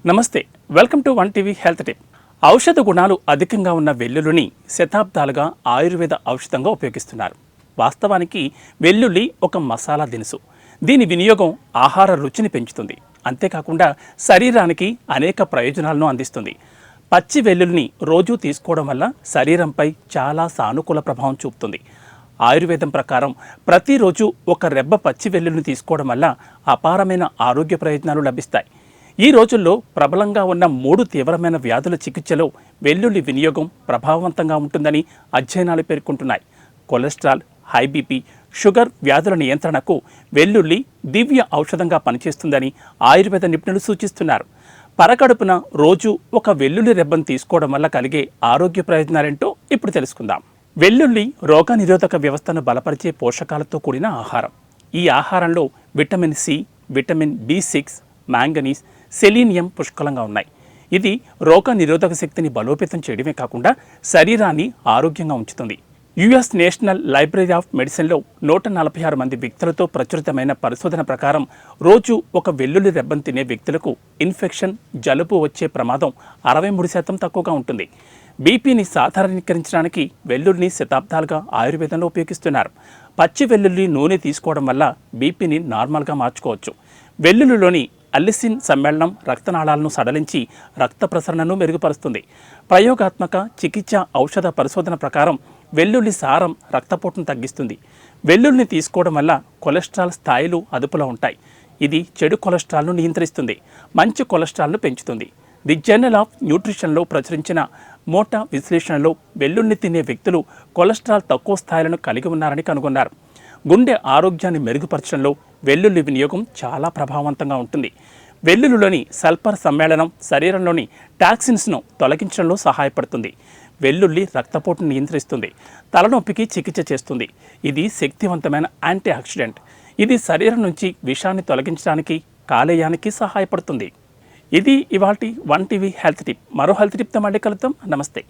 నమస్తే, welcome to one TV health tip. ఔషధ గుణాలు అధికంగా ఉన్న వెల్లుల్లిని శతాబ్దాలుగా ఆయుర్వేద ఔషధంగా ఉపయోగిస్తున్నారు. వాస్తవానికి వెల్లుల్లి ఒక మసాలా దినుసు. దీని వినియోగం ఆహార రుచిని పెంచుతుంది. అంతేకాకుండా శరీరానికి అనేక ప్రయోజనాలను అందిస్తుంది. పచ్చి వెల్లుల్లిని రోజూ తీసుకోవడం వల్ల శరీరంపై చాలా సానుకూల ప్రభావం చూపుతుంది. ఆయుర్వేదం ప్రకారం ప్రతిరోజు ఒక రెబ్బ పచ్చి వెల్లుల్లిని తీసుకోవడం వల్ల అపారమైన ఆరోగ్య ప్రయోజనాలు లభిస్తాయి. ఈ రోజుల్లో ప్రబలంగా ఉన్న 3 తీవ్రమైన వ్యాధుల చికిత్సలో వెల్లుల్లి వినియోగం ప్రభావవంతంగా ఉంటుందని అధ్యయనాలు పేర్కొంటున్నాయి. కొలెస్ట్రాల్, హై బీపీ, షుగర్ వ్యాధుల నియంత్రణకు వెల్లుల్లి దివ్య ఔషధంగా పనిచేస్తుందని ఆయుర్వేద నిపుణులు సూచిస్తున్నారు. పరకడుపున రోజు ఒక వెల్లుల్లి రెబ్బను తీసుకోవడం వల్ల కలిగే ఆరోగ్య ప్రయోజనాలేంటో ఇప్పుడు తెలుసుకుందాం. వెల్లుల్లి రోగనిరోధక వ్యవస్థను బలపరిచే పోషకాలతో కూడిన ఆహారం. ఈ ఆహారంలో విటమిన్ సి, విటమిన్ బి6, మ్యాంగనీస్, సెలీనియం పుష్కలంగా ఉన్నాయి. ఇది రోగ నిరోధక శక్తిని బలోపేతం చేయడమే కాకుండా శరీరాన్ని ఆరోగ్యంగా ఉంచుతుంది. యుఎస్ నేషనల్ లైబ్రరీ ఆఫ్ మెడిసిన్లో 146 మంది వ్యక్తులతో ప్రచురితమైన పరిశోధన ప్రకారం రోజు ఒక వెల్లుల్లి రెబ్బను తినే వ్యక్తులకు ఇన్ఫెక్షన్, జలుబు వచ్చే ప్రమాదం 63% తక్కువగా ఉంటుంది. బీపీని సాధారణీకరించడానికి వెల్లుల్లిని శతాబ్దాలుగా ఆయుర్వేదంలో ఉపయోగిస్తున్నారు. పచ్చి వెల్లుల్లి నూనె తీసుకోవడం వల్ల బీపీని నార్మల్గా మార్చుకోవచ్చు. వెల్లుల్లిలోని అల్లిసిన్ సమ్మేళనం రక్తనాళాలను సడలించి రక్త ప్రసరణను మెరుగుపరుస్తుంది. ప్రయోగాత్మక చికిత్స ఔషధ పరిశోధన ప్రకారం వెల్లుల్లి సారం రక్తపోటును తగ్గిస్తుంది. వెల్లుల్లిని తీసుకోవడం వల్ల కొలెస్ట్రాల్ స్థాయిలు అదుపులో ఉంటాయి. ఇది చెడు కొలెస్ట్రాల్ను నియంత్రిస్తుంది, మంచి కొలెస్ట్రాల్ను పెంచుతుంది. ది జర్నల్ ఆఫ్ న్యూట్రిషన్లో ప్రచురించిన మోటా విశ్లేషణలో వెల్లుల్లిని తినే వ్యక్తులు కొలెస్ట్రాల్ తక్కువ స్థాయిలను కలిగి ఉన్నారని కనుగొన్నారు. గుండె ఆరోగ్యాన్ని మెరుగుపరచడంలో వెల్లుల్లి వినియోగం చాలా ప్రభావవంతంగా ఉంటుంది. వెల్లుల్లిలోని సల్ఫర్ సమ్మేళనం శరీరంలోని టాక్సిన్స్ను తొలగించడంలో సహాయపడుతుంది. వెల్లుల్లి రక్తపోటును నియంత్రిస్తుంది, తలనొప్పికి చికిత్స చేస్తుంది. ఇది శక్తివంతమైన యాంటీ ఆక్సిడెంట్. ఇది శరీరం నుంచి విషాన్ని తొలగించడానికి, కాలేయానికి సహాయపడుతుంది. ఇది ఇవాల్టి వన్ టీవీ హెల్త్ టిప్. మరో హెల్త్ టిప్తో మళ్ళీ కలుద్దాం. నమస్తే.